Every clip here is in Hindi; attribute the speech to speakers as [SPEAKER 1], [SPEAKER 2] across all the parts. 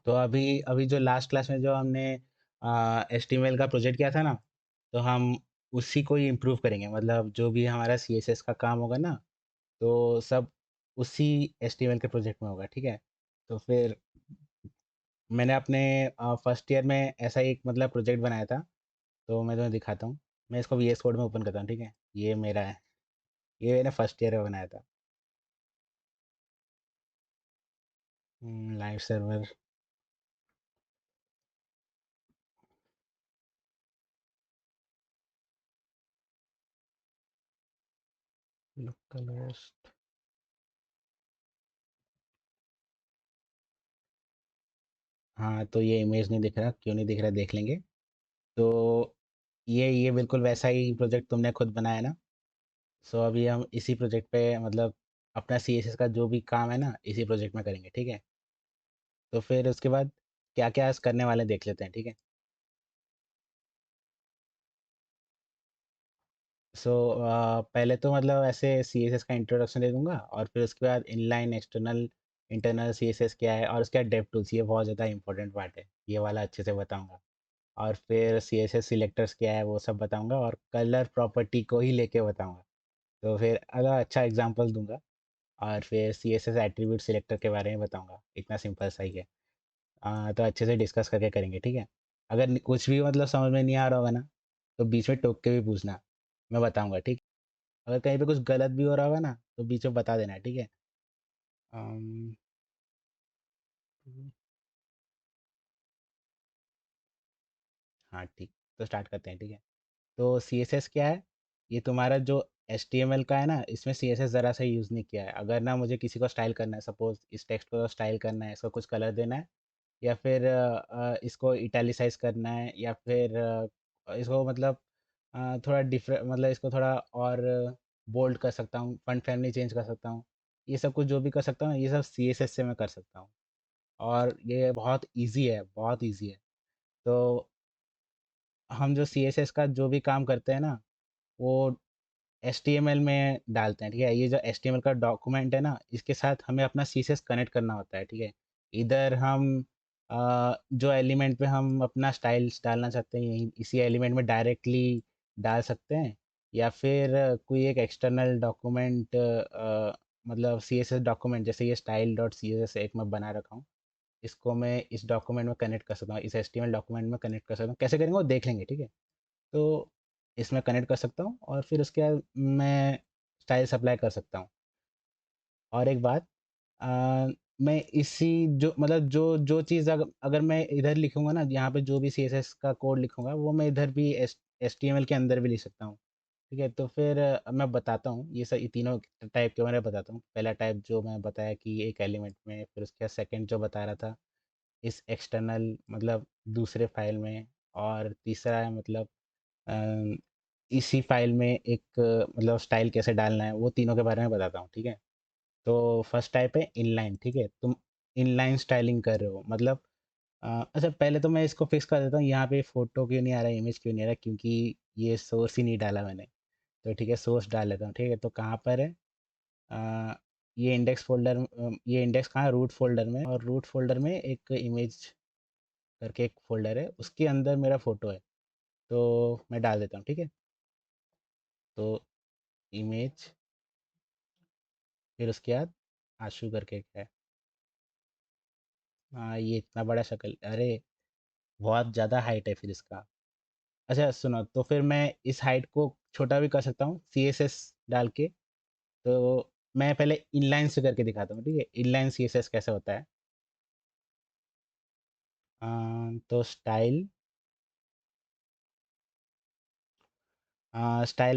[SPEAKER 1] तो अभी अभी जो लास्ट क्लास में जो हमने HTML का प्रोजेक्ट किया था ना, तो हम उसी को ही इम्प्रूव करेंगे। मतलब जो भी हमारा CSS का काम होगा ना, तो सब उसी HTML के प्रोजेक्ट में होगा, ठीक है? तो फिर मैंने अपने फर्स्ट ईयर में ऐसा ही एक मतलब प्रोजेक्ट बनाया था, तो मैं तुम्हें दिखाता हूँ। मैं इसको VS कोड में ओपन करता हूँ, ठीक है? ये मेरा है। ये मैंने फर्स्ट ईयर में बनाया था। Live server. Local host. हाँ, तो ये इमेज नहीं दिख रहा, क्यों नहीं दिख रहा देख लेंगे। तो ये बिल्कुल वैसा ही प्रोजेक्ट तुमने खुद बनाया ना। सो अभी हम इसी प्रोजेक्ट पे मतलब अपना CSS का जो भी काम है ना, इसी प्रोजेक्ट में करेंगे, ठीक है? तो फिर उसके बाद क्या क्या करने वाले हैं, देख लेते हैं, ठीक है? सो पहले तो मतलब ऐसे CSS का इंट्रोडक्शन दे दूंगा, और फिर उसके बाद इनलाइन, एक्सटर्नल, इंटरनल CSS क्या है, और उसके बाद डेव टूल्स। ये बहुत ज़्यादा इंपॉर्टेंट पार्ट है, ये वाला अच्छे से बताऊंगा। और फिर CSS सिलेक्टर्स क्या है वो सब बताऊंगा, और कलर प्रॉपर्टी को ही लेके बताऊंगा। तो फिर अगर अच्छा एग्जांपल दूंगा, और फिर CSS एट्रीब्यूट सिलेक्टर के बारे में बताऊंगा। इतना सिंपल सा ही है। तो अच्छे से डिस्कस करके करेंगे, ठीक है? अगर कुछ भी मतलब समझ में नहीं आ रहा होगा ना, तो बीच में टोक के भी पूछना, मैं बताऊंगा, ठीक? अगर कहीं पे कुछ गलत भी हो रहा होगा ना, तो बीच में बता देना, ठीक है? अम, हाँ ठीक। तो स्टार्ट करते हैं, ठीक है? तो CSS क्या है? ये तुम्हारा जो HTML का है ना, इसमें CSS ज़रा सा यूज़ नहीं किया है। अगर ना मुझे किसी को स्टाइल करना है, सपोज इस टेक्स्ट को स्टाइल करना है, इसको कुछ कलर देना है, या फिर इसको इटैलिसाइज करना है, या फिर इसको मतलब थोड़ा डिफरेंट, मतलब इसको थोड़ा और बोल्ड कर सकता हूँ, फॉन्ट फैमिली चेंज कर सकता हूँ। ये सब कुछ जो भी कर सकता हूँ, ये सब CSS से मैं कर सकता हूँ। और ये बहुत इजी है, बहुत इजी है। तो हम जो CSS का जो भी काम करते हैं ना, वो HTML में डालते हैं, ठीक है? ये जो HTML का डॉक्यूमेंट है ना, इसके साथ हमें अपना CSS कनेक्ट करना होता है, ठीक है? इधर हम जो एलिमेंट पे हम अपना स्टाइल्स डालना चाहते हैं, यही इसी एलिमेंट में डायरेक्टली डाल सकते हैं, या फिर कोई एक एक्सटर्नल डॉक्यूमेंट, मतलब CSS डॉक्यूमेंट, जैसे ये स्टाइल डॉट CSS एक मैं बना रखा हूँ, इसको मैं इस डॉक्यूमेंट में कनेक्ट कर सकता हूँ, इस HTML डॉक्यूमेंट में कनेक्ट कर सकता हूँ। कैसे करेंगे वो देख लेंगे, ठीक है? तो इसमें कनेक्ट कर सकता हूँ, और फिर उसके बाद मैं स्टाइल्स अप्लाई कर सकता हूँ। और एक बात, अ, मैं इसी जो मतलब जो चीज़ अगर मैं इधर लिखूँगा ना, यहाँ पे जो भी CSS का कोड लिखूँगा, वो मैं इधर भी HTML के अंदर भी लिख सकता हूँ, ठीक है? तो फिर मैं बताता हूँ ये तीनों टाइप के बारे में बताता हूँ। पहला टाइप जो मैं बताया कि एक एलिमेंट में, फिर उसके बाद सेकंड जो बता रहा था इस एक्सटर्नल मतलब दूसरे फाइल में, और तीसरा है मतलब अ, इसी फाइल में एक मतलब स्टाइल कैसे डालना है, वो तीनों के बारे में बताता हूँ, ठीक है? तो फर्स्ट टाइप है इनलाइन, ठीक है? तुम इनलाइन स्टाइलिंग कर रहे हो मतलब अच्छा, पहले तो मैं इसको फिक्स कर देता हूँ, यहाँ पे फोटो क्यों नहीं आ रहा है, इमेज क्यों नहीं आ रहा है, क्योंकि ये सोर्स ही नहीं डाला मैंने। तो ठीक है, सोर्स डाल लेता हूँ, ठीक है? तो कहाँ पर है? अ, ये इंडेक्स फोल्डर, ये इंडेक्स कहाँ है? रूट फोल्डर में। और रूट फोल्डर में एक इमेज करके एक फोल्डर है, उसके अंदर मेरा फोटो है। तो मैं डाल देता हूँ, ठीक है? तो इमेज, फिर उसके बाद आशु करके एक है। हाँ, ये इतना बड़ा शक्ल, अरे बहुत ज़्यादा हाइट है फिर इसका। अच्छा सुनो, तो फिर मैं इस हाइट को छोटा भी कर सकता हूँ CSS डाल के। तो मैं पहले इनलाइन से करके दिखाता हूँ, ठीक है? इनलाइन CSS कैसे होता है। तो स्टाइल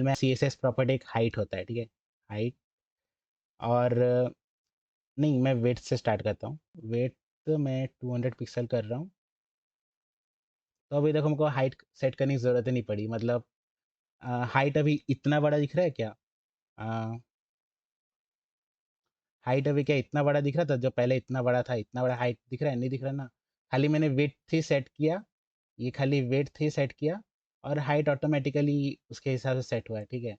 [SPEAKER 1] में CSS प्रॉपर्टी एक हाइट होता है, ठीक है? हाइट। और नहीं, मैं वेट से स्टार्ट करता हूँ। वेट तो मैं 200 पिक्सल कर रहा हूँ। तो अभी देखो, हमको हाइट सेट करने की ज़रूरत ही नहीं पड़ी, मतलब हाइट अभी इतना बड़ा दिख रहा है क्या? हाइट अभी क्या इतना बड़ा दिख रहा था? जो पहले इतना बड़ा था, इतना बड़ा हाइट दिख रहा है? नहीं दिख रहा ना। खाली मैंने वेट ही सेट किया, ये खाली वेट ही सेट किया, और हाइट ऑटोमेटिकली उसके हिसाब से सेट हुआ है, ठीक है?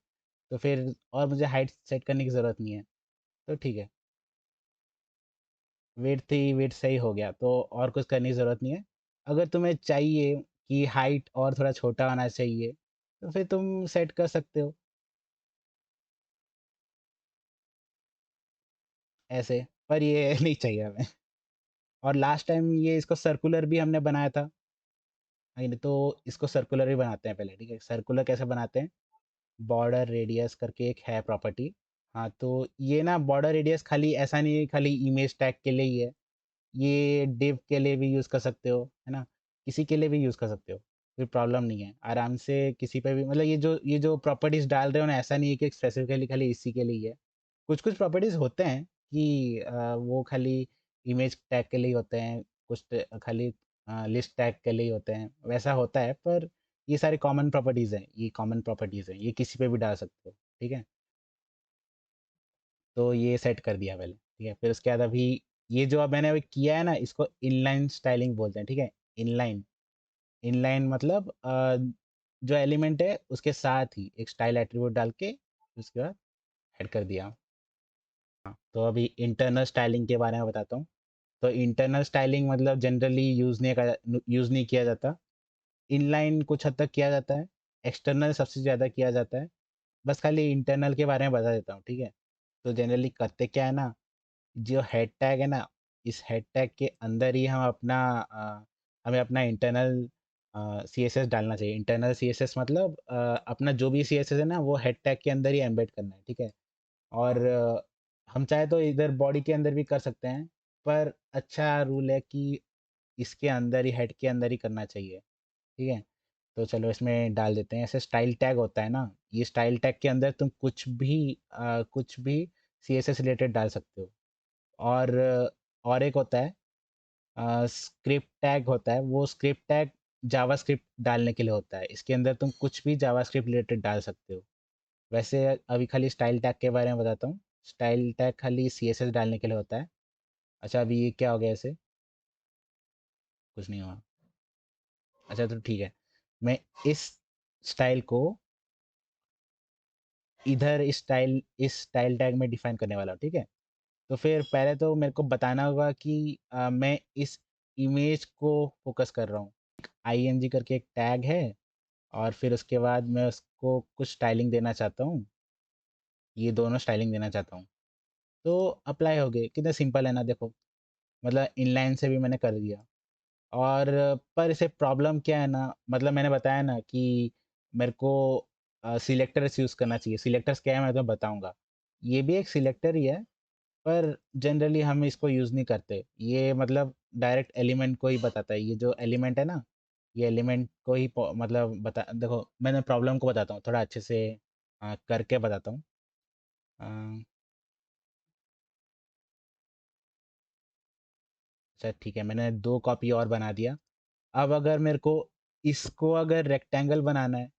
[SPEAKER 1] तो फिर और मुझे हाइट सेट करने की ज़रूरत नहीं है। तो ठीक है, विड्थ सही हो गया, तो और कुछ करने की ज़रूरत नहीं है। अगर तुम्हें चाहिए कि हाइट और थोड़ा छोटा होना चाहिए, तो फिर तुम सेट कर सकते हो ऐसे, पर ये नहीं चाहिए हमें। और लास्ट टाइम ये इसको सर्कुलर भी हमने बनाया था। नहीं तो इसको सर्कुलर ही बनाते हैं पहले, ठीक है? सर्कुलर कैसे बनाते हैं? बॉर्डर रेडियस करके एक है प्रॉपर्टी। हाँ, तो ये ना बॉर्डर रेडियस खाली ऐसा नहीं है खाली इमेज टैग के लिए ही है। ये डिव के लिए भी यूज़ कर सकते हो, है ना? किसी के लिए भी यूज़ कर सकते हो, कोई प्रॉब्लम नहीं है। आराम से किसी पे भी, मतलब ये जो प्रॉपर्टीज़ डाल रहे हो ना, ऐसा नहीं है कि स्पेसिफिकली खाली इसी के लिए ही है। कुछ-कुछ प्रॉपर्टीज़ होते हैं कि वो खाली इमेज टैग के लिए ही होते हैं, कुछ खाली लिस्ट टैग के लिए ही होते हैं, वैसा होता है। पर ये सारी कॉमन प्रॉपर्टीज़ हैं, ये कॉमन प्रॉपर्टीज़ हैं, ये किसी पे भी डाल सकते हो, ठीक है? तो ये सेट कर दिया पहले, ठीक है? फिर उसके बाद अभी ये जो अब मैंने अभी किया है ना, इसको इनलाइन स्टाइलिंग बोलते हैं, ठीक है? इनलाइन, इनलाइन मतलब जो एलिमेंट है उसके साथ ही एक स्टाइल एट्रीब्यूट डाल के उसके बाद ऐड कर दिया। हाँ, तो अभी इंटरनल स्टाइलिंग के बारे में बताता हूँ। तो इंटरनल स्टाइलिंग मतलब जनरली यूज़ नहीं किया जाता। इनलाइन कुछ हद तक किया जाता है, एक्सटर्नल सबसे ज़्यादा किया जाता है। बस खाली इंटरनल के बारे में बता देता हूँ, ठीक है? तो जनरली करते क्या है ना, जो हेड टैग है ना, इस हेड टैग के अंदर ही हमें अपना इंटरनल सीएसएस डालना चाहिए। इंटरनल सीएसएस मतलब अपना जो भी सीएसएस है ना, वो हेड टैग के अंदर ही एम्बेड करना है, ठीक है? और हम चाहे तो इधर बॉडी के अंदर भी कर सकते हैं, पर अच्छा रूल है कि इसके अंदर ही, हेड के अंदर ही करना चाहिए, ठीक है? तो चलो इसमें डाल देते हैं। ऐसे स्टाइल टैग होता है ना, ये स्टाइल टैग के अंदर तुम कुछ भी सीएसएस रिलेटेड डाल सकते हो। और एक होता है स्क्रिप्ट टैग होता है, वो स्क्रिप्ट टैग जावास्क्रिप्ट डालने के लिए होता है। इसके अंदर तुम कुछ भी जावास्क्रिप्ट रिलेटेड डाल सकते हो। वैसे अभी खाली स्टाइल टैग के बारे में बताता हूँ। स्टाइल टैग खाली सीएसएस डालने के लिए होता है। अच्छा, अभी ये क्या हो गया ऐसे? कुछ नहीं हुआ। अच्छा, तो ठीक है। मैं इस स्टाइल को इधर इस स्टाइल टैग में डिफाइन करने वाला हूँ, ठीक है? तो फिर पहले तो मेरे को बताना होगा कि मैं इस इमेज को फोकस कर रहा हूँ। आईएनजी करके एक टैग है, और फिर उसके बाद मैं उसको कुछ स्टाइलिंग देना चाहता हूँ। ये दोनों स्टाइलिंग देना चाहता हूँ, तो अप्लाई हो गए। कितना सिंपल है ना, देखो। मतलब इनलाइन से भी मैंने कर दिया। और पर इसे प्रॉब्लम क्या है ना, मतलब मैंने बताया ना कि मेरे को सिलेक्टर्स यूज़ करना चाहिए। सिलेक्टर्स क्या है मैं तुम्हें बताऊंगा। ये भी एक सिलेक्टर ही है, पर जनरली हम इसको यूज़ नहीं करते। ये मतलब डायरेक्ट एलिमेंट को ही बताता है। ये जो एलिमेंट है ना, ये एलिमेंट को ही मतलब बता, देखो मैंने प्रॉब्लम को बताता हूँ थोड़ा अच्छे से करके बताता हूँ। अ, अच्छा ठीक है, मैंने 2 कॉपी और बना दिया। अब अगर मेरे को इसको अगर रेक्टेंगल बनाना है,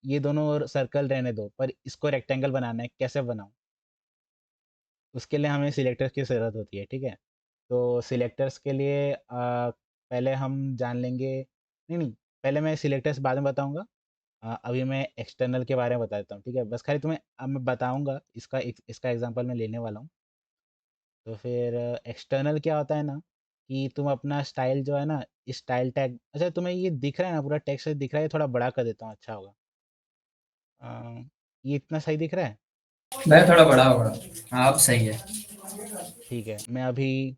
[SPEAKER 1] ये दोनों सर्कल रहने दो, पर इसको रेक्टेंगल बनाना है, कैसे बनाऊँ? उसके लिए हमें सिलेक्टर्स की ज़रूरत होती है, ठीक है? तो सिलेक्टर्स के लिए पहले हम जान लेंगे, नहीं, पहले मैं सिलेक्टर्स बाद में बताऊँगा। अभी मैं एक्सटर्नल के बारे में बता देता हूँ, ठीक है? बस खाली तुम्हें अब मैं बताऊँगा, इसका एग्ज़ाम्पल मैं लेने वाला हूँ। तो फिर एक्सटर्नल क्या होता है ना, कि तुम अपना स्टाइल जो है ना, स्टाइल टैग, अच्छा तुम्हें ये दिख रहा है ना, पूरा टेक्स्ट दिख रहा है? थोड़ा बड़ा कर देता हूँ, अच्छा होगा। अ, ये इतना सही दिख रहा है?
[SPEAKER 2] मैं थोड़ा बड़ा होगा। हाँ, अब सही है।
[SPEAKER 1] ठीक है, मैं अभी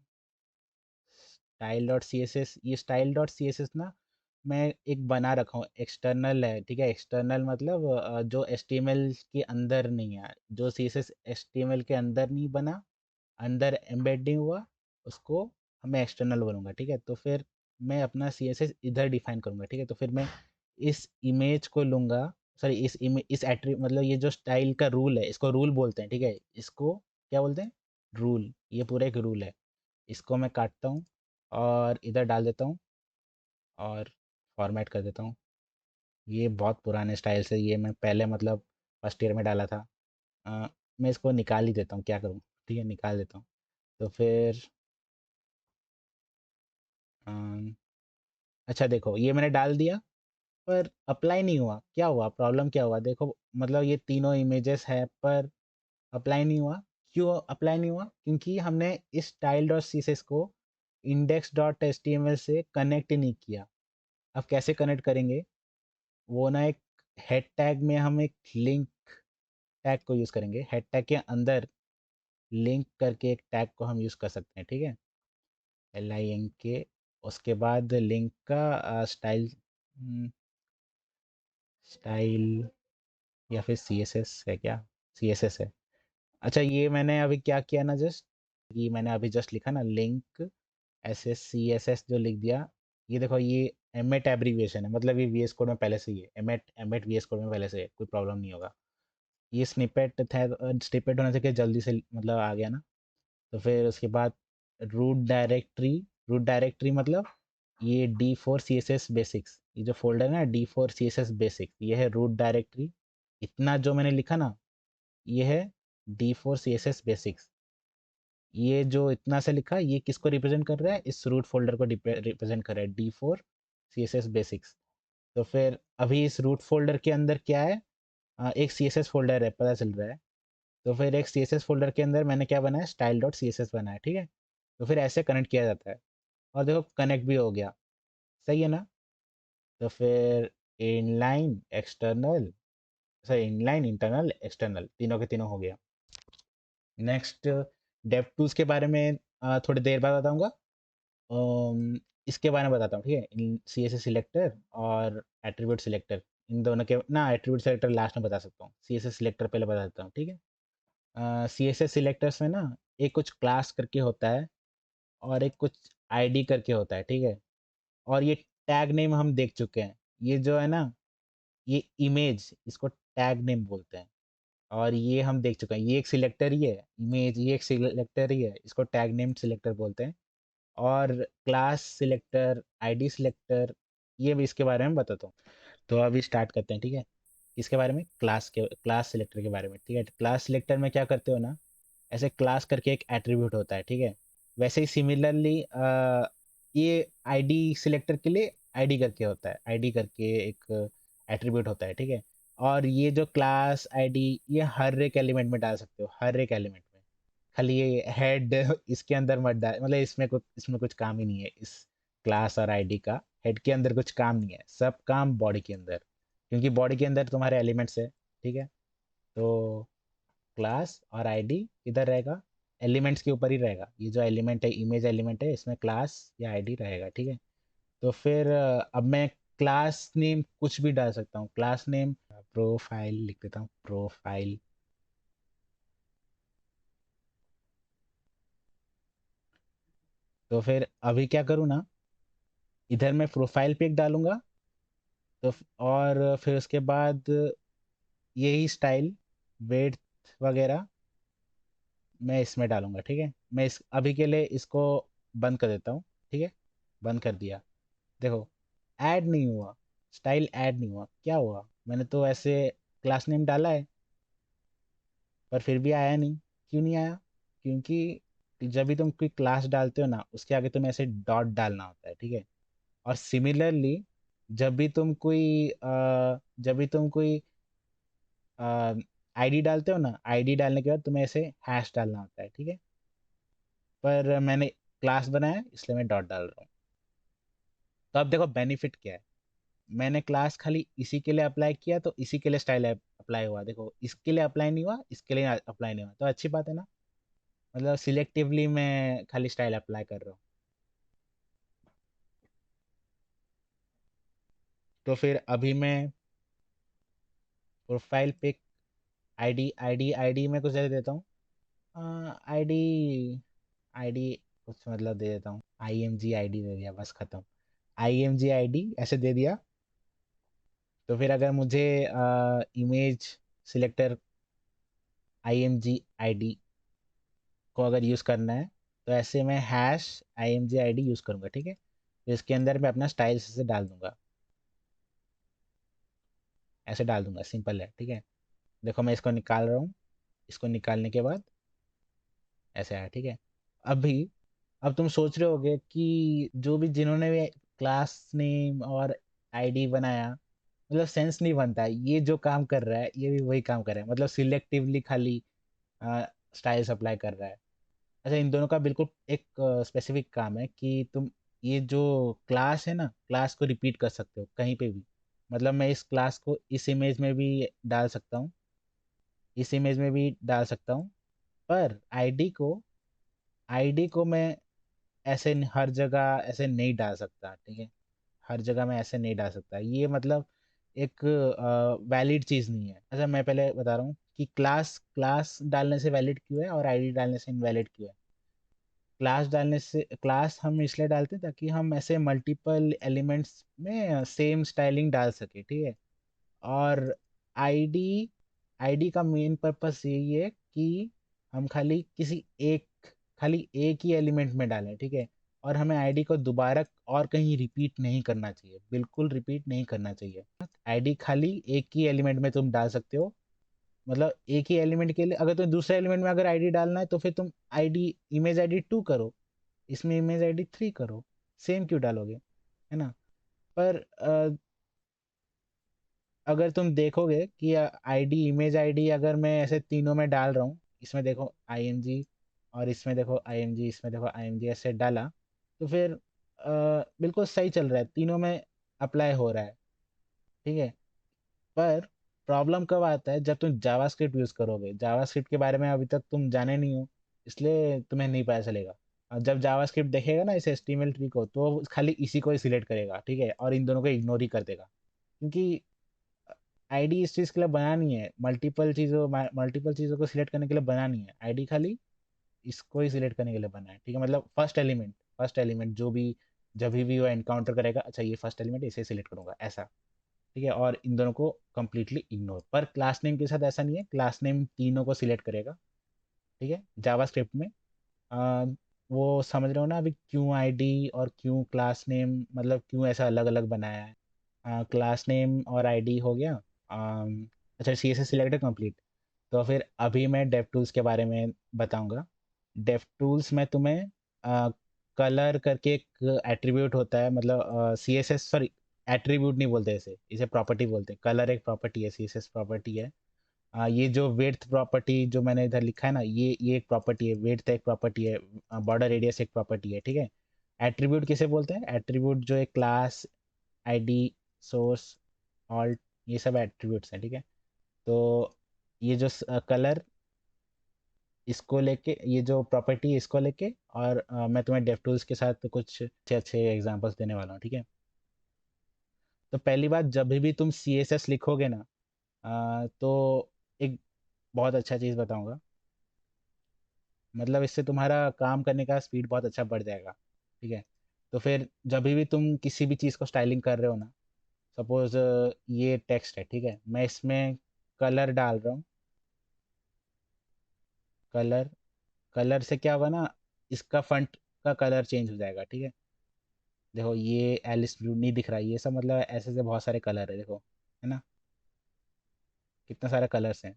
[SPEAKER 1] style dot C S S, ये style dot C S S ना, मैं एक बना रखा हूँ, एक्सटर्नल है, ठीक है? एक्सटर्नल मतलब जो एच टी एम एल के अंदर नहीं है, जो C S S H T M L के अंदर नहीं बना, अंदर एम्बेड नहीं हुआ, उसको मैं एक्सटर्नल बोलूँगा, ठीक है? तो फिर मैं अपना सी एस एस इधर डिफाइन करूँगा, ठीक है? तो फिर मैं इस इमेज को लूँगा, सॉरी इस एट्री, मतलब ये जो स्टाइल का रूल है, इसको रूल बोलते हैं, ठीक है? इसको क्या बोलते हैं? रूल। ये पूरा एक रूल है। इसको मैं काटता हूँ और इधर डाल देता हूँ और फॉर्मेट कर देता हूँ। ये बहुत पुराने स्टाइल से, ये मैं पहले मतलब फर्स्ट ईयर में डाला था। मैं इसको निकाल ही देता हूँ, क्या करूँ? ठीक है, निकाल देता हूँ। तो फिर अम, अच्छा देखो, ये मैंने डाल दिया, पर अप्लाई नहीं हुआ। क्या हुआ? प्रॉब्लम क्या हुआ? देखो, मतलब ये तीनों इमेजेस है, पर अप्लाई नहीं हुआ। क्यों अप्लाई नहीं हुआ? क्योंकि हमने इस स्टाइल डॉट सीएसएस को इंडेक्स डॉट एचटीएमएल से कनेक्ट ही नहीं किया। अब कैसे कनेक्ट करेंगे? वो ना एक हेड टैग में हम एक लिंक टैग को यूज़ करेंगे। हेड टैग के अंदर लिंक करके एक टैग को हम यूज़ कर सकते हैं, ठीक है? LINK। उसके बाद लिंक का स्टाइल या फिर CSS है क्या? CSS है। अच्छा, ये मैंने अभी क्या किया ना, जस्ट ये मैंने अभी जस्ट लिखा ना लिंक SSCSS जो लिख दिया। ये देखो, ये एमेट एब्रीविएशन है, मतलब ये VS कोड में पहले से ही है। एमेट एमेट VS कोड में पहले से है, कोई प्रॉब्लम नहीं होगा। ये स्निपेट था, स्निपेट होने से क्या जल्दी से मतलब आ गया ना। तो फिर उसके बाद रूट डायरेक्टरी मतलब ये D4 CSS बेसिक्स, ये जो फोल्डर है ना D4 CSS बेसिक्स, ये है रूट डायरेक्टरी। इतना जो मैंने लिखा ना, ये है D4 CSS बेसिक्स। ये जो इतना से लिखा, ये किसको रिप्रेजेंट कर रहा है? इस रूट फोल्डर को रिप्रेजेंट कर रहा है, D4 CSS बेसिक्स। तो फिर अभी इस रूट फोल्डर के अंदर क्या है? एक CSS फोल्डर है, पता चल रहा है। तो फिर एक CSS फोल्डर के अंदर मैंने क्या बनाया? स्टाइल डॉट CSS बनाया, ठीक है? तो फिर ऐसे कनेक्ट किया जाता है। और देखो, कनेक्ट भी हो गया। सही है ना? तो फिर inline external, sorry inline internal external, तीनों के तीनों हो गया। नेक्स्ट, डेव टूल्स के बारे में थोड़ी देर बाद बताऊंगा। इसके बारे में बताता हूँ, ठीक है? इन CSS सिलेक्टर और एट्रीब्यूट सिलेक्टर, इन दोनों के ना, एट्रीब्यूट सिलेक्टर लास्ट में बता सकता हूँ, CSS सिलेक्टर पहले बता देता हूँ, ठीक है? CSS सिलेक्टर्स में ना एक कुछ क्लास करके होता है और एक कुछ ID करके होता है, ठीक है? और ये टैग नेम हम देख चुके हैं। ये जो है ना, ये इमेज, इसको टैग नेम बोलते हैं। और ये हम देख चुके हैं, ये एक सिलेक्टर ही है। इमेज ये एक सिलेक्टर ही है, इसको टैग नेम सिलेक्टर बोलते हैं। और क्लास सिलेक्टर, ID सिलेक्टर, ये भी इसके बारे में बताता हूँ। तो अभी स्टार्ट करते हैं, ठीक है? इसके बारे में, क्लास सिलेक्टर के बारे में, ठीक है? क्लास सिलेक्टर में क्या करते हो ना, ऐसे क्लास करके एक एट्रीब्यूट होता है, ठीक है? वैसे ही सिमिलरली ये आईडी सिलेक्टर के लिए आईडी करके होता है, आईडी करके एक एट्रीब्यूट होता है, ठीक है? और ये जो क्लास आईडी, ये हर एक एलिमेंट में डाल सकते हो, हर एक एलिमेंट में। खाली ये हेड इसके अंदर मत डाल, मतलब इसमें कुछ काम ही नहीं है, इस क्लास और आईडी का हेड के अंदर कुछ काम नहीं है, सब काम बॉडी के अंदर, क्योंकि बॉडी के अंदर तुम्हारे एलिमेंट्स है, ठीक है? तो क्लास और आईडी इधर रहेगा, एलिमेंट्स के ऊपर ही रहेगा। ये जो एलिमेंट है, इमेज एलिमेंट है, इसमें क्लास या आईडी रहेगा, ठीक है? तो फिर अब मैं क्लास नेम कुछ भी डाल सकता हूँ। क्लास नेम प्रोफाइल लिख देता हूँ, प्रोफाइल। तो फिर अभी क्या करूँ ना, इधर मैं प्रोफाइल पिक डालूंगा। और फिर उसके बाद यही स्टाइल, वेट वगैरह मैं इसमें डालूंगा, ठीक है? मैं इस अभी के लिए इसको बंद कर देता हूँ, ठीक है? बंद कर दिया। देखो, ऐड नहीं हुआ, स्टाइल ऐड नहीं हुआ, क्या हुआ? मैंने तो ऐसे क्लास नेम डाला है, पर फिर भी आया नहीं। क्यों नहीं आया? क्योंकि जब भी तुम कोई क्लास डालते हो ना, उसके आगे तुम्हें ऐसे डॉट डालना होता है, ठीक है? और सिमिलरली, जब भी तुम कोई आईडी डालते हो ना, आईडी डालने के बाद तुम्हें ऐसे हैश डालना होता है, ठीक है? पर मैंने क्लास बनाया इसलिए मैं डॉट डाल रहा हूँ। तो अब देखो बेनिफिट क्या है। मैंने क्लास खाली इसी के लिए अप्लाई किया, तो इसी के लिए स्टाइल अप्लाई हुआ। देखो, इसके लिए अप्लाई नहीं हुआ, इसके लिए अप्लाई नहीं हुआ, तो अच्छी बात है ना? मतलब सिलेक्टिवली मैं खाली स्टाइल अप्लाई कर रहा हूँ। तो फिर अभी मैं प्रोफाइल पिक, आईडी में कुछ दे देता हूँ। आईडी आईडी कुछ मतलब दे देता हूँ, IMG ID दे दिया, बस खत्म। IMG ID ऐसे दे दिया। तो फिर अगर मुझे इमेज सिलेक्टर IMG ID को अगर यूज़ करना है, तो ऐसे मैं हैश IMG ID यूज़ करूँगा, ठीक है? तो इसके अंदर मैं अपना स्टाइल से डाल दूंगा, ऐसे डाल दूंगा, सिंपल है, ठीक है? देखो, मैं इसको निकाल रहा हूँ। इसको निकालने के बाद ऐसे आया, ठीक है? अभी अब तुम सोच रहे होगे कि जो भी जिन्होंने भी क्लास नेम और आईडी बनाया, मतलब सेंस नहीं बनता है, ये जो काम कर रहा है ये भी वही काम कर रहा है, मतलब सिलेक्टिवली खाली स्टाइल्स अप्लाई कर रहा है। अच्छा, इन दोनों का बिल्कुल एक स्पेसिफिक काम है कि तुम ये जो क्लास है ना, क्लास को रिपीट कर सकते हो कहीं पे भी। मतलब मैं इस क्लास को इस इमेज में भी डाल सकता हूँ, इस इमेज में भी डाल सकता हूँ, पर आईडी को मैं ऐसे हर जगह ऐसे नहीं डाल सकता, ठीक है। हर जगह मैं ऐसे नहीं डाल सकता, ये मतलब एक वैलिड चीज़ नहीं है। अच्छा, मैं पहले बता रहा हूँ कि क्लास क्लास डालने से वैलिड क्यों है और आईडी डालने से इनवैलिड क्यों है। क्लास हम इसलिए डालते हैं ताकि हम ऐसे मल्टीपल एलिमेंट्स में सेम स्टाइलिंग डाल सके, ठीक है। और आईडी आईडी का मेन पर्पस यही है कि हम खाली एक ही एलिमेंट में डालें, ठीक है। और हमें आईडी को दोबारा और कहीं रिपीट नहीं करना चाहिए, बिल्कुल रिपीट नहीं करना चाहिए। आईडी खाली एक ही एलिमेंट में तुम डाल सकते हो। मतलब एक ही एलिमेंट के लिए, अगर तुम दूसरे एलिमेंट में अगर आईडी डालना है तो फिर तुम आईडी इमेज आईडी 2 करो, इसमें इमेज आईडी 3 करो, सेम क्यों डालोगे, है ना। पर अगर तुम देखोगे कि आईडी इमेज आईडी अगर मैं ऐसे तीनों में डाल रहा हूँ, इसमें देखो आईएमजी और इसमें देखो आईएमजी, इसमें देखो आईएमजी, ऐसे डाला, तो फिर बिल्कुल सही चल रहा है, तीनों में अप्लाई हो रहा है, ठीक है। पर प्रॉब्लम कब आता है, जब तुम जावास्क्रिप्ट यूज़ करोगे। जावास्क्रिप्ट के बारे में अभी तक तुम जाने नहीं हो, इसलिए तुम्हें नहीं पता चलेगा। और जब जावास्क्रिप्ट देखेगा ना इस एचटीएमएल ट्री को, तो वो खाली इसी को ही सिलेक्ट करेगा, ठीक है, और इन दोनों को इग्नोर ही कर देगा। क्योंकि आईडी इस चीज़ के लिए बना नहीं है, मल्टीपल चीज़ों को सिलेक्ट करने के लिए बना नहीं है। आईडी खाली इसको ही सिलेक्ट करने के लिए बना है, ठीक है। मतलब फर्स्ट एलिमेंट जो भी, जब भी वो एनकाउंटर करेगा, अच्छा ये फर्स्ट एलिमेंट, इसे सिलेक्ट करूंगा, ऐसा, ठीक है। और इन दोनों को कंप्लीटली इग्नोर। पर क्लास नेम के साथ ऐसा नहीं है, क्लास नेम तीनों को सिलेक्ट करेगा, ठीक है। जावास्क्रिप्ट में आ, वो समझ रहे हो ना अभी क्यों आईडी और क्यों क्लास नेम, मतलब क्यों ऐसा अलग अलग बनाया है। क्लास नेम और आईडी हो गया। अच्छा, सी एस एस सिलेक्ट है कंप्लीट। तो फिर अभी मैं डेव टूल्स के बारे में बताऊंगा। डेव टूल्स में तुम्हें कलर करके एक एट्रीब्यूट होता है, मतलब C S S, sorry, attribute नहीं बोलते इसे, इसे प्रॉपर्टी बोलते हैं। कलर एक प्रॉपर्टी है, सी एस एस प्रॉपर्टी है। ये जो विड्थ प्रॉपर्टी जो मैंने इधर लिखा है ना, ये एक प्रॉपर्टी है, विड्थ एक प्रॉपर्टी है, बॉर्डर रेडियस एक प्रॉपर्टी है, ठीक है। एट्रीब्यूट किसे बोलते हैं, एट्रीब्यूट जो एक क्लास, आईडी, सोर्स, ऑल्ट, ये सब एट्रीब्यूट्स हैं, ठीक है। तो ये जो कलर, इसको लेके, ये जो प्रॉपर्टी है इसको लेके, और मैं तुम्हें डेवटूल्स के साथ कुछ अच्छे अच्छे एग्जांपल्स देने वाला हूँ, ठीक है। तो पहली बात, जब भी तुम सी एस एस लिखोगे ना, तो एक बहुत अच्छा चीज़ बताऊंगा, मतलब इससे तुम्हारा काम करने का स्पीड बहुत अच्छा बढ़ जाएगा, ठीक है। तो फिर जब भी तुम किसी भी चीज़ को स्टाइलिंग कर रहे हो ना, सपोज ये टेक्स्ट है, ठीक है, मैं इसमें कलर डाल रहा हूँ। कलर कलर से क्या होगा ना, इसका फंट का कलर चेंज हो जाएगा, ठीक है। देखो ये एलिस ब्लू नहीं दिख रहा है, ये सब मतलब ऐसे ऐसे बहुत सारे कलर है, देखो, है ना, कितने सारे कलर्स हैं।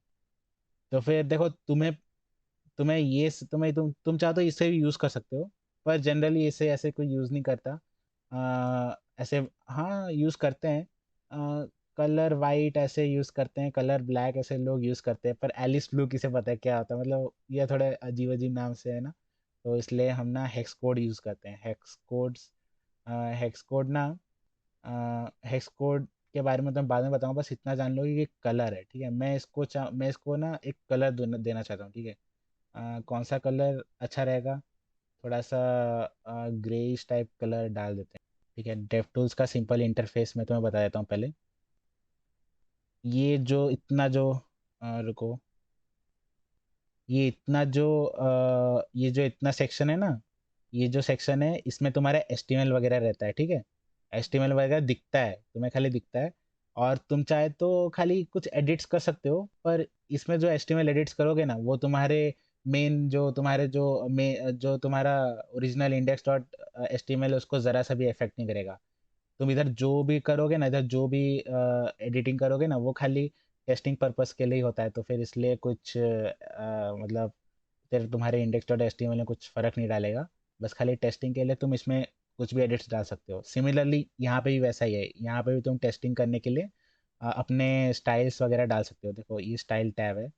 [SPEAKER 1] तो फिर देखो, तुम्हें ये तुम चाहो तो इसे भी यूज़ कर सकते हो, पर जनरली इसे ऐसे कोई यूज़ नहीं करता। ऐसे, हाँ, यूज़ करते हैं। कलर वाइट ऐसे यूज़ करते हैं, कलर ब्लैक ऐसे लोग यूज़ करते हैं, पर एलिस ब्लू किसे पता है क्या होता है, मतलब ये थोड़े अजीब अजीब नाम से है ना। तो इसलिए हम ना हेक्स कोड यूज़ करते हैं, हेक्स कोड ना। हेक्स कोड के बारे में तो मैं बाद में बताऊंगा, बस इतना जान लो कि ये कलर है, ठीक है। मैं इसको ना एक कलर देना चाहता हूँ, ठीक है। कौन सा कलर अच्छा रहेगा, थोड़ा सा ग्रेइश टाइप कलर डाल देते हैं, ठीक है। डेवटूल्स का सिंपल इंटरफेस मैं तुम्हें बता देता हूँ पहले। ये जो इतना जो रुको, ये जो इतना सेक्शन है ना, ये जो सेक्शन है इसमें तुम्हारा HTML वगैरह रहता है, ठीक है। HTML वगैरह दिखता है, तुम्हें खाली दिखता है। और तुम चाहे तो खाली कुछ एडिट्स कर सकते हो, पर इसमें जो HTML एडिट्स करोगे ना, वो जो तुम्हारा original index dot H T M L, उसको ज़रा सा भी इफेक्ट नहीं करेगा। तुम इधर जो भी करोगे ना, इधर जो भी एडिटिंग करोगे ना, वो खाली टेस्टिंग पर्पस के लिए ही होता है। तो फिर इसलिए कुछ मतलब फिर तुम्हारे index dot H T M L में कुछ फ़र्क नहीं डालेगा। बस खाली टेस्टिंग के लिए तुम इसमें कुछ भी एडिट्स डाल सकते हो। सिमिलरली यहाँ पे भी वैसा ही है, यहाँ पे भी तुम टेस्टिंग करने के लिए अपने स्टाइल्स वगैरह डाल सकते हो। देखो ये स्टाइल टैब है,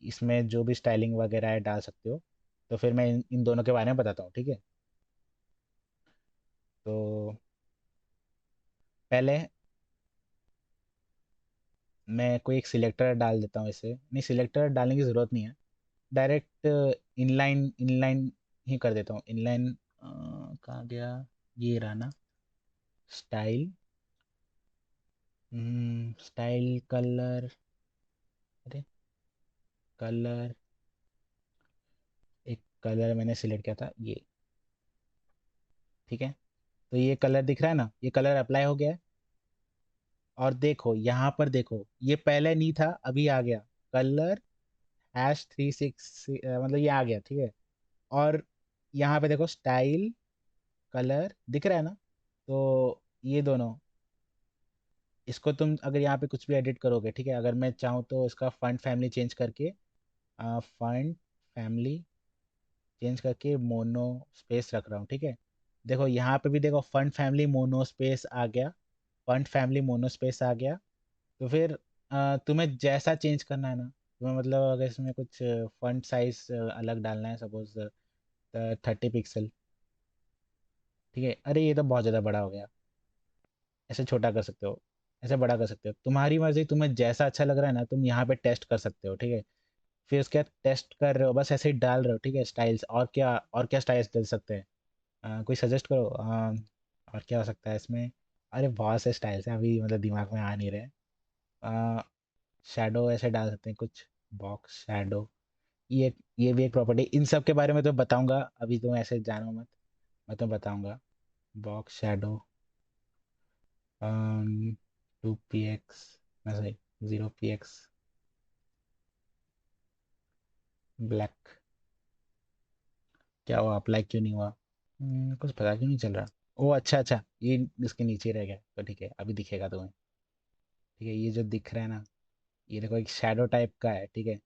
[SPEAKER 1] इसमें जो भी स्टाइलिंग वगैरह है डाल सकते हो। तो फिर मैं इन दोनों के बारे में बताता हूँ, ठीक है। तो पहले मैं कोई एक सिलेक्टर डाल देता हूँ, इसे नहीं, सिलेक्टर डालने की ज़रूरत नहीं है। डायरेक्ट इनलाइन इनलाइन ही कर देता हूँ, इनलाइन। कहाँ गया, ये रहा ना, स्टाइल। स्टाइल कलर, अरे कलर, एक कलर मैंने सिलेक्ट किया था ये, ठीक है। तो ये कलर दिख रहा है ना, ये कलर अप्लाई हो गया है। और देखो यहाँ पर, देखो ये पहले नहीं था, अभी आ गया कलर #36, मतलब ये आ गया, ठीक है। और यहाँ पे देखो स्टाइल कलर दिख रहा है ना। तो ये दोनों, इसको तुम अगर यहाँ पे कुछ भी एडिट करोगे, ठीक है, अगर मैं चाहूँ तो इसका फंड फैमिली चेंज करके, फंड फैमिली चेंज करके मोनो स्पेस रख रहा हूँ, ठीक है। देखो यहाँ पे भी देखो फंड फैमिली मोनो स्पेस आ गया, फंड फैमिली मोनो स्पेस आ गया। तो फिर तुम्हें जैसा चेंज करना है ना, तुम्हें मतलब अगर इसमें कुछ फंट साइज अलग डालना है, सपोज 30 पिक्सल, ठीक है। अरे ये तो बहुत ज़्यादा बड़ा हो गया, ऐसे छोटा कर सकते हो, ऐसे बड़ा कर सकते हो, तुम्हारी मर्जी, तुम्हें जैसा अच्छा लग रहा है ना, तुम यहाँ पे टेस्ट कर सकते हो, ठीक है। फिर उसके बाद टेस्ट कर रहे हो, बस ऐसे ही डाल रहे हो, ठीक है। स्टाइल्स और क्या स्टाइल्स डाल सकते हैं, कोई सजेस्ट करो। और क्या हो सकता है इसमें, अरे बहुत से स्टाइल्स हैं, अभी मतलब दिमाग में आ नहीं रहे। शैडो ऐसे डाल सकते हैं कुछ, बॉक्स शैडो, ये भी एक प्रॉपर्टी। इन सब के बारे में तो बताऊंगा, अभी तुम ऐसे जानो मत, मैं तो बताऊंगा। Box shadow, 2px, sorry 0px black. क्या हुआ, अप्लाई क्यों नहीं हुआ? कुछ पता क्यों नहीं चल रहा। ओ अच्छा अच्छा, ये इसके नीचे रह गया, तो ठीक है, अभी दिखेगा तुम्हें, ठीक है। ये जो दिख रहा है ना, ये देखो एक शैडो टाइप का है, ठीक है।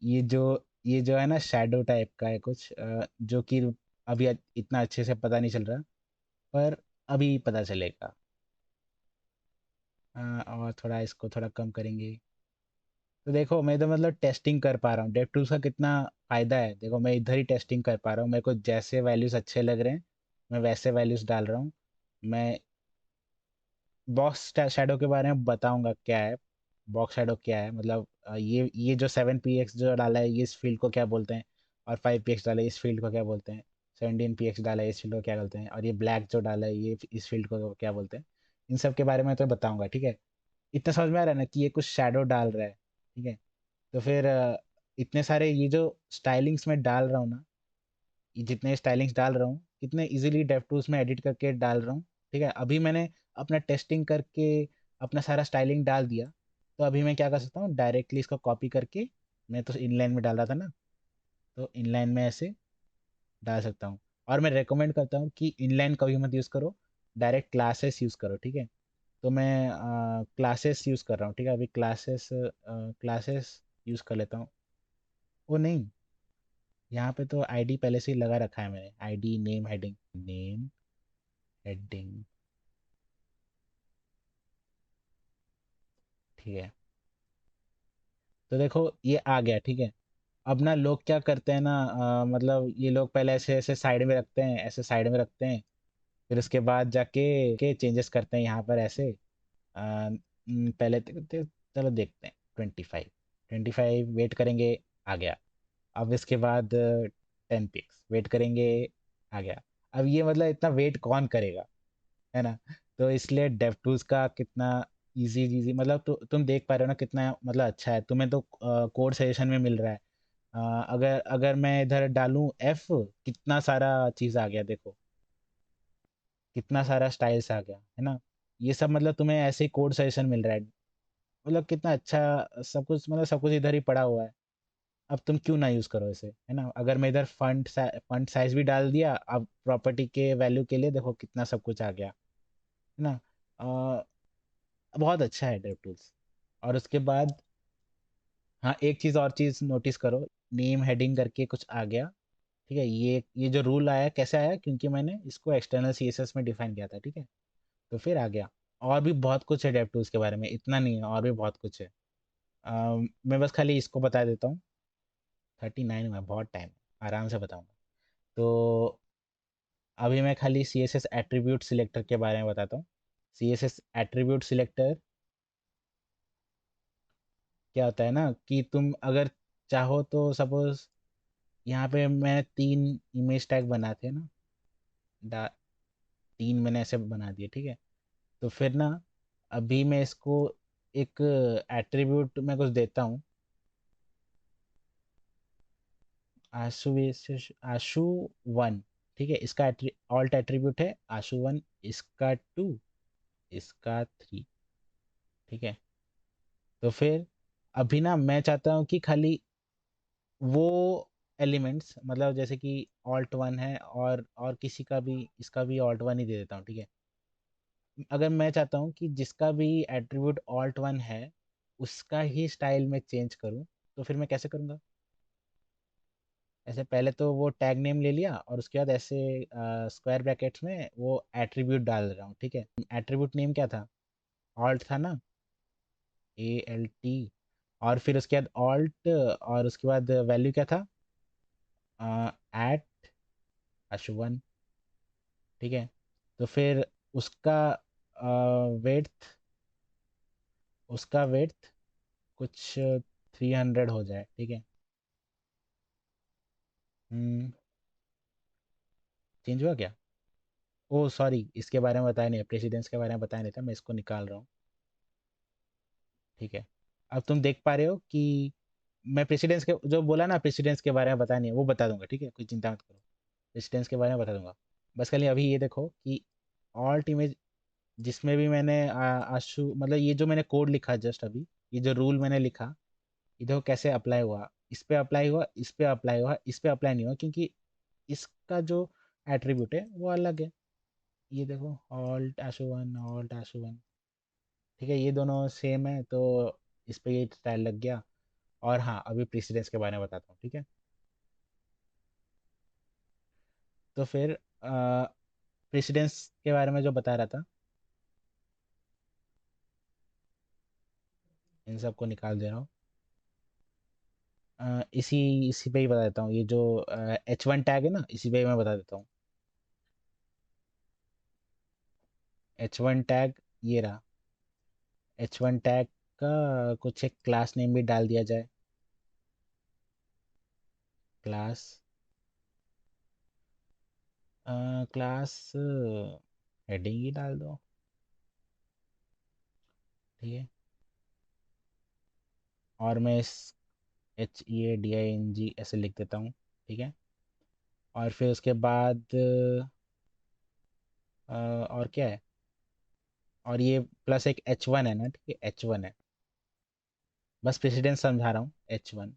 [SPEAKER 1] ये जो ये जो है ना, शैडो टाइप का है कुछ, जो कि अभी इतना अच्छे से पता नहीं चल रहा, पर अभी पता चलेगा। और थोड़ा इसको थोड़ा कम करेंगे। तो देखो मैं तो मतलब टेस्टिंग कर पा रहा हूँ, डेव टूल्स का कितना फ़ायदा है, देखो मैं इधर ही टेस्टिंग कर पा रहा हूँ, मेरे को जैसे वैल्यूज़ अच्छे लग रहे हैं मैं वैसे वैल्यूज़ डाल रहा हूँ। मैं बॉक्स शैडो के बारे में बताऊंगा क्या है। बॉक्स शैडो क्या है, मतलब ये जो 7px जो डाला है, ये इस फील्ड को क्या बोलते हैं। और 5px डाला है, इस फील्ड को क्या बोलते हैं। 17px डाला है, इस फील्ड को क्या बोलते हैं। और ये ब्लैक जो डाला है, ये इस फील्ड को क्या बोलते हैं। इन सब के बारे में तो बताऊंगा, ठीक है। इतना समझ में आ रहा है ना कि ये कुछ शैडो डाल रहा है, ठीक है। तो फिर इतने सारे ये जो स्टाइलिंग्स में डाल रहा हूँ ना, ये जितने स्टाइलिंग्स डाल रहा हूँ, कितने इजीली डेवटूल्स में एडिट करके डाल रहा हूँ, ठीक है। अभी मैंने अपना टेस्टिंग करके अपना सारा स्टाइलिंग डाल दिया। तो अभी मैं क्या कर सकता हूँ, डायरेक्टली इसको कॉपी करके, मैं तो इनलाइन में डाल रहा था ना, तो इनलाइन में ऐसे डाल सकता हूँ। और मैं रेकमेंड करता हूँ कि इनलाइन कभी मत यूज़ करो, डायरेक्ट क्लासेस यूज़ करो, ठीक है। तो मैं क्लासेस यूज़ कर रहा हूँ, ठीक है। अभी क्लासेस यूज़ कर लेता हूँ। वो नहीं, यहाँ पे तो आईडी पहले से ही लगा रखा है मैंने, ID name heading, name heading, ठीक है। तो देखो ये आ गया, ठीक है। अब ना लोग क्या करते हैं ना, मतलब ये लोग पहले ऐसे ऐसे साइड में रखते हैं, ऐसे साइड में रखते हैं, फिर उसके बाद जाके के चेंजेस करते हैं यहाँ पर ऐसे। पहले चलो देखते हैं, 25 वेट करेंगे, आ गया। अब इसके बाद 10 पिक्स वेट करेंगे, आ गया। अब ये मतलब इतना वेट कौन करेगा, है ना। तो इसलिए डेवटूल्स का कितना इजी इजी, मतलब तुम देख पा रहे हो ना कितना मतलब अच्छा है, तुम्हें तो कोड सजेशन में मिल रहा है। अगर अगर मैं इधर डालूं एफ, कितना सारा चीज़ आ गया देखो, कितना सारा स्टाइल्स आ गया, है ना। ये सब मतलब तुम्हें ऐसे ही कोड सजेशन मिल रहा है, मतलब कितना अच्छा सब कुछ, मतलब सब कुछ इधर ही पड़ा हुआ है। अब तुम क्यों ना यूज़ करो इसे, है ना। अगर मैं इधर फंट साइज भी डाल दिया, अब प्रॉपर्टी के वैल्यू के लिए देखो कितना सब कुछ आ गया, है ना। बहुत अच्छा है DevTools। और उसके बाद, हाँ एक चीज़ और चीज़ नोटिस करो, नेम हेडिंग करके कुछ आ गया, ठीक है। ये जो रूल आया कैसे आया, क्योंकि मैंने इसको एक्सटर्नल CSS में डिफाइन किया था, ठीक है। तो फिर आ गया। और भी बहुत कुछ है DevTools के बारे में, इतना नहीं है, और भी बहुत कुछ है। मैं बस खाली इसको बता देता हूँ। 39 में बहुत टाइम, आराम से बताऊंगा। तो अभी मैं खाली C S S attribute selector के बारे में बताता हूँ। C S S attribute selector क्या होता है ना, कि तुम अगर चाहो तो सपोज यहाँ पे मैं 3 इमेज टैग बनाए थे ना, डा 3 मैंने ऐसे बना दिए, ठीक है। तो फिर ना अभी मैं इसको एक एट्रीब्यूट में कुछ देता हूँ, आशु 1, ठीक है। इसका ऑल्ट एट्रीब्यूट है आशु 1, इसका 2, इसका 3, ठीक है। तो फिर अभी ना मैं चाहता हूँ कि खाली वो एलिमेंट्स, मतलब जैसे कि ऑल्ट 1 है और किसी का भी, इसका भी ऑल्ट 1 ही दे देता हूँ, ठीक है। अगर मैं चाहता हूँ कि जिसका भी एट्रीब्यूट ऑल्ट 1 है उसका ही स्टाइल में चेंज करूँ, तो फिर मैं कैसे करूँगा? ऐसे पहले तो वो टैग नेम ले लिया और उसके बाद ऐसे स्क्वायर ब्रैकेट्स में वो एट्रीब्यूट डाल रहा हूँ, ठीक है। एट्रीब्यूट नेम क्या था? ऑल्ट था ना, ALT। और फिर उसके बाद ऑल्ट, और उसके बाद वैल्यू क्या था? एट आशु 1, ठीक है। तो फिर उसका वेट, उसका वेट कुछ 300 हो जाए, ठीक है। चेंज हुआ क्या? ओ सॉरी, इसके बारे में बताया नहीं, प्रेसिडेंस के बारे में बताया नहीं था, मैं इसको निकाल रहा हूँ, ठीक है। अब तुम देख पा रहे हो कि मैं प्रेसिडेंस के जो बोला ना, प्रेसिडेंस के बारे में बताया नहीं है, वो बता दूंगा, ठीक है, कोई चिंता मत करो। प्रेसिडेंस के बारे में बता दूंगा। बस खाली अभी ये देखो कि ऑल्ट इमेज जिसमें भी मैंने आशु, मतलब ये जो मैंने कोड लिखा जस्ट अभी, ये जो रूल मैंने लिखा, ये देखो कैसे अप्लाई हुआ, इस पे अप्लाई हुआ, इस पे अप्लाई हुआ, इस पे अप्लाई नहीं हुआ, क्योंकि इसका जो एट्रीब्यूट है वो अलग है। ये देखो, ऑल्ट आशु 1, ठीक है, ये दोनों सेम है, तो इस पे ये स्टाइल लग गया। और हाँ, अभी प्रेसिडेंस के बारे में बताता हूँ, ठीक है। तो फिर प्रेसिडेंस के बारे में जो बता रहा था, इन सबको निकाल दे रहा हूँ। इसी इसी पे ही बता देता हूँ, ये जो H1 टैग है ना, इसी पे ही मैं बता देता हूँ। H1 टैग ये रहा। H1 टैग का कुछ एक क्लास नेम भी डाल दिया जाए, क्लास, क्लास हेडिंग ही डाल दो, ठीक है। और मैं इस HEADING ऐसे लिख देता हूँ, ठीक है। और फिर उसके बाद और क्या है? और ये प्लस एक H1 है ना, ठीक है, H1 है। बस प्रेसिडेंस समझा रहा हूँ, H1।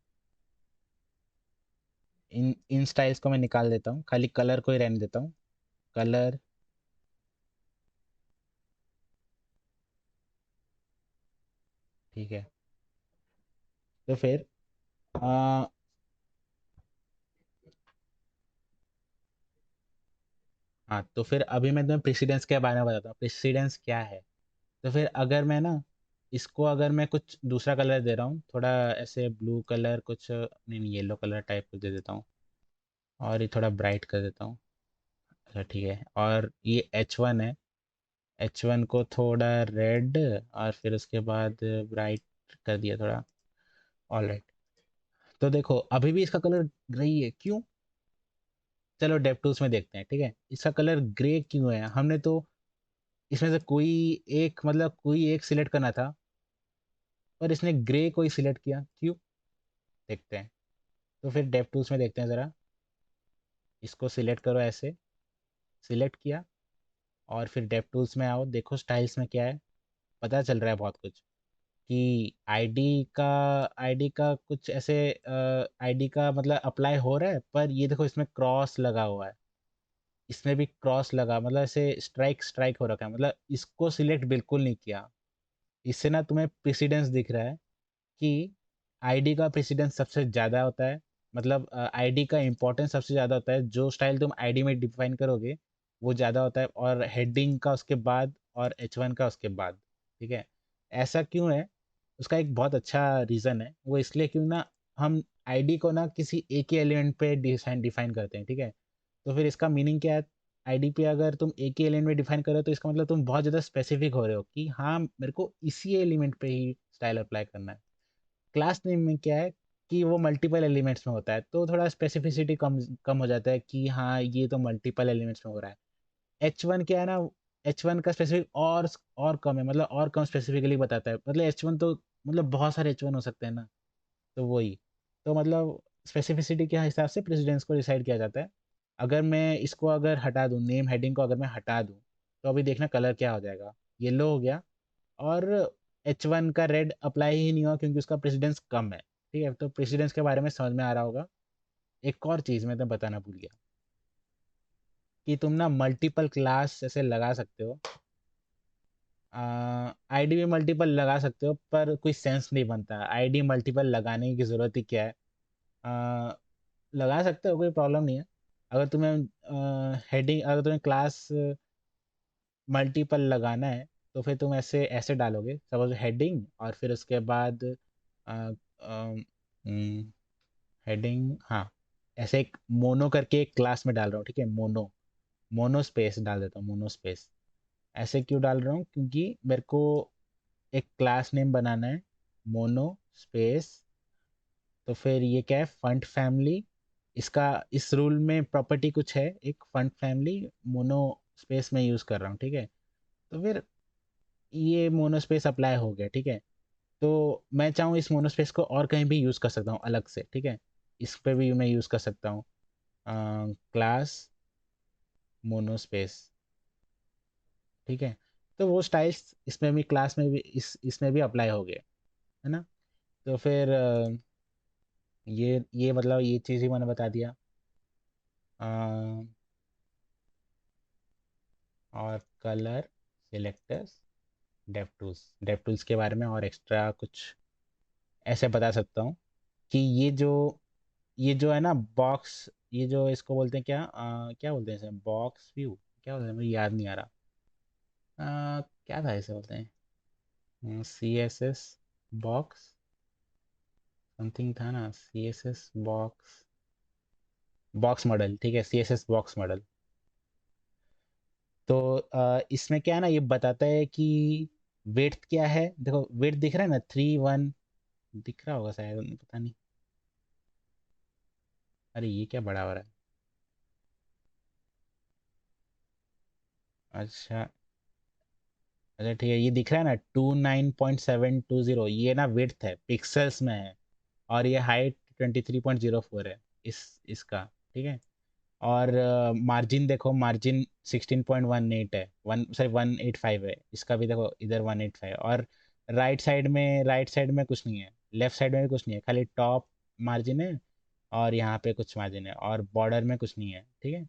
[SPEAKER 1] इन इन स्टाइल्स को मैं निकाल देता हूँ, खाली कलर को ही रहने देता हूँ, कलर, ठीक है। तो फिर आ, हाँ, तो फिर अभी मैं तुम्हें प्रेसिडेंस के बारे में बताता हूँ, प्रेसिडेंस क्या है। तो फिर अगर मैं ना इसको, अगर मैं कुछ दूसरा कलर दे रहा हूँ, थोड़ा ऐसे ब्लू कलर कुछ, नहीं नहीं, येलो कलर टाइप कुछ दे देता हूँ, और ये थोड़ा ब्राइट कर देता हूँ, अच्छा ठीक है। और ये H1 है, H1 को थोड़ा रेड, और फिर उसके बाद ब्राइट कर दिया थोड़ा, ऑल राइट। तो देखो अभी भी इसका कलर ग्रे ही है, क्यों? चलो डेव टूल्स में देखते हैं, ठीक है, इसका कलर ग्रे क्यों है। हमने तो इसमें से कोई एक, मतलब कोई एक सिलेक्ट करना था, पर इसने ग्रे को ही सिलेक्ट किया, क्यों? देखते हैं। तो फिर डेव टूल्स में देखते हैं ज़रा, इसको सिलेक्ट करो ऐसे, सिलेक्ट किया, और फिर डेव टूल्स में आओ, देखो स्टाइल्स में क्या है, पता चल रहा है बहुत कुछ, कि आईडी का कुछ ऐसे, आईडी का मतलब अप्लाई हो रहा है, पर ये देखो इसमें क्रॉस लगा हुआ है, इसमें भी क्रॉस लगा, मतलब ऐसे स्ट्राइक स्ट्राइक हो रखा है, मतलब इसको सिलेक्ट बिल्कुल नहीं किया। इससे ना तुम्हें प्रेसिडेंस दिख रहा है कि आईडी का प्रेसिडेंस सबसे ज़्यादा होता है, मतलब आईडी का इम्पोर्टेंस सबसे ज़्यादा होता है, जो स्टाइल तुम आईडी में डिफाइन करोगे वो ज़्यादा होता है, और हेडिंग का उसके बाद, और H1 का उसके बाद, ठीक है। ऐसा क्यों है? उसका एक बहुत अच्छा रीज़न है, वो इसलिए क्यों ना, हम आईडी को ना किसी एक ही एलिमेंट पे डिफाइन डिफाइन करते हैं, ठीक है। तो फिर इसका मीनिंग क्या है, आईडी पे अगर तुम एक ही एलिमेंट में डिफाइन कर रहे हो तो इसका मतलब तुम बहुत ज़्यादा स्पेसिफिक हो रहे हो कि हाँ मेरे को इसी एलिमेंट पे ही स्टाइल अप्लाई करना है। क्लास नेम में क्या है कि वो मल्टीपल एलिमेंट्स में होता है, तो थोड़ा स्पेसिफिसिटी कम कम हो जाता है कि हाँ ये तो मल्टीपल एलिमेंट्स में हो रहा है। H1 क्या है ना, H1 का स्पेसिफिक और कम है, मतलब और कम स्पेसिफिकली बताता है, मतलब H1 तो मतलब बहुत सारे H1 हो सकते हैं ना, तो वही। तो मतलब स्पेसिफिसिटी के हिसाब से प्रेसिडेंस को डिसाइड किया जाता है। अगर मैं इसको अगर हटा दूँ, नेम हेडिंग को अगर मैं हटा दूँ, तो अभी देखना कलर क्या हो जाएगा, येलो हो गया। और H1 का रेड अप्लाई ही नहीं हुआ क्योंकि उसका प्रेसिडेंस कम है। ठीक है, तो प्रेसिडेंस के बारे में समझ में आ रहा होगा। एक और चीज़ मैं तो बताना भूल गया कि तुम ना मल्टीपल क्लास ऐसे लगा सकते हो। आईडी भी मल्टीपल लगा सकते हो पर कोई सेंस नहीं बनता, आईडी मल्टीपल लगाने की ज़रूरत ही क्या है। अ, लगा सकते हो, कोई प्रॉब्लम नहीं है। अगर तुम्हें हेडिंग, अगर तुम्हें क्लास मल्टीपल लगाना है तो फिर तुम ऐसे ऐसे डालोगे, सपोज हेडिंग और फिर उसके बाद हेडिंग, हाँ, ऐसे एक मोनो करके एक क्लास में डाल रहा हूँ, ठीक है, मोनो, मोनो स्पेस डाल देता हूँ, मोनो स्पेस। ऐसे क्यों डाल रहा हूँ, क्योंकि मेरे को एक क्लास नेम बनाना है, मोनो स्पेस। तो फिर ये क्या है, फंट फैमिली। इसका इस रूल में प्रॉपर्टी कुछ है, एक फंट फैमिली मोनो स्पेस में यूज़ कर रहा हूँ, ठीक है। तो फिर ये मोनो स्पेस अप्लाई हो गया, ठीक है। तो मैं चाहूँ इस मोनो स्पेस को और कहीं भी यूज़ कर सकता हूँ अलग से, ठीक है। इस पे भी मैं यूज़ कर सकता हूँ, क्लास मोनो स्पेस, ठीक है। तो वो स्टाइल्स इसमें भी, क्लास में भी, इसमें भी अप्लाई हो गए, है ना। तो फिर ये मतलब ये चीज़ ही मैंने बता दिया। अ, और कलर, सिलेक्टर्स, डेव टूल्स के बारे में और एक्स्ट्रा कुछ ऐसे बता सकता हूँ कि ये जो है ना बॉक्स, ये जो इसको बोलते हैं क्या, क्या बोलते हैं इसे, बॉक्स व्यू, क्या बोलते हैं, मुझे याद नहीं आ रहा। क्या था इसे बोलते हैं, C S S box, something था ना, C S S box, box model, ठीक है, C S S box model. तो इसमें क्या है ना, ये बताता है कि वेट क्या है, देखो वेट दिख रहा है ना, 3 1 दिख रहा होगा शायद, पता नहीं। अरे ये क्या बड़ा हो रहा है, अच्छा, अच्छा ठीक है, ये दिख रहा है ना 29.720, ये ना विड्थ है, पिक्सल्स में है। और ये हाइट 23.04 है इसका, ठीक है। और मार्जिन देखो, मार्जिन 16.18 है, 185 है, इसका भी देखो इधर 185। और राइट साइड में कुछ नहीं है, लेफ्ट साइड में भी कुछ नहीं है, खाली टॉप मार्जिन है। और यहाँ पे कुछ मार्जिन है, और बॉर्डर में कुछ नहीं है, ठीक है,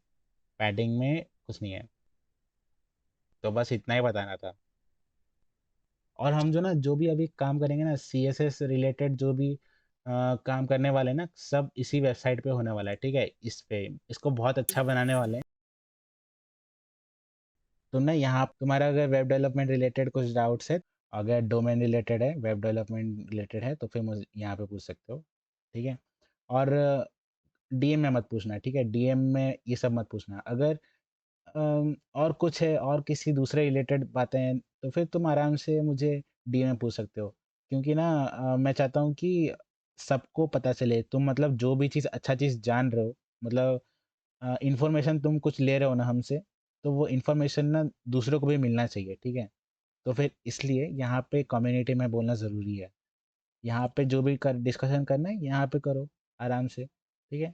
[SPEAKER 1] पैडिंग में कुछ नहीं है। तो बस इतना ही बताना था। और हम जो ना, जो भी अभी काम करेंगे ना सी एस एस रिलेटेड, जो भी काम करने वाले हैं ना, सब इसी वेबसाइट पे होने वाला है, ठीक है। इस पे इसको बहुत अच्छा बनाने वाले हैं। तो ना यहाँ तुम्हारा अगर वेब डेवलपमेंट रिलेटेड कुछ डाउट्स है, अगर डोमेन रिलेटेड है, वेब डेवलपमेंट रिलेटेड है, तो फिर मुझे यहाँ पे पूछ सकते हो, ठीक है। और डीएम में मत पूछना, ठीक है, डीएम में ये सब मत पूछना। अगर और कुछ है और किसी दूसरे रिलेटेड बातें हैं तो फिर तुम आराम से मुझे डीएम में पूछ सकते हो। क्योंकि ना मैं चाहता हूँ कि सबको पता चले, तुम मतलब जो भी चीज़ अच्छा चीज़ जान रहे हो, मतलब इंफॉर्मेशन तुम कुछ ले रहे हो ना हमसे, तो वो इन्फॉर्मेशन ना दूसरों को भी मिलना चाहिए, ठीक है। तो फिर इसलिए यहाँ पे कम्युनिटी में बोलना ज़रूरी है। यहाँ पे जो भी कर डिस्कशन करना है यहाँ पे करो आराम से, ठीक है।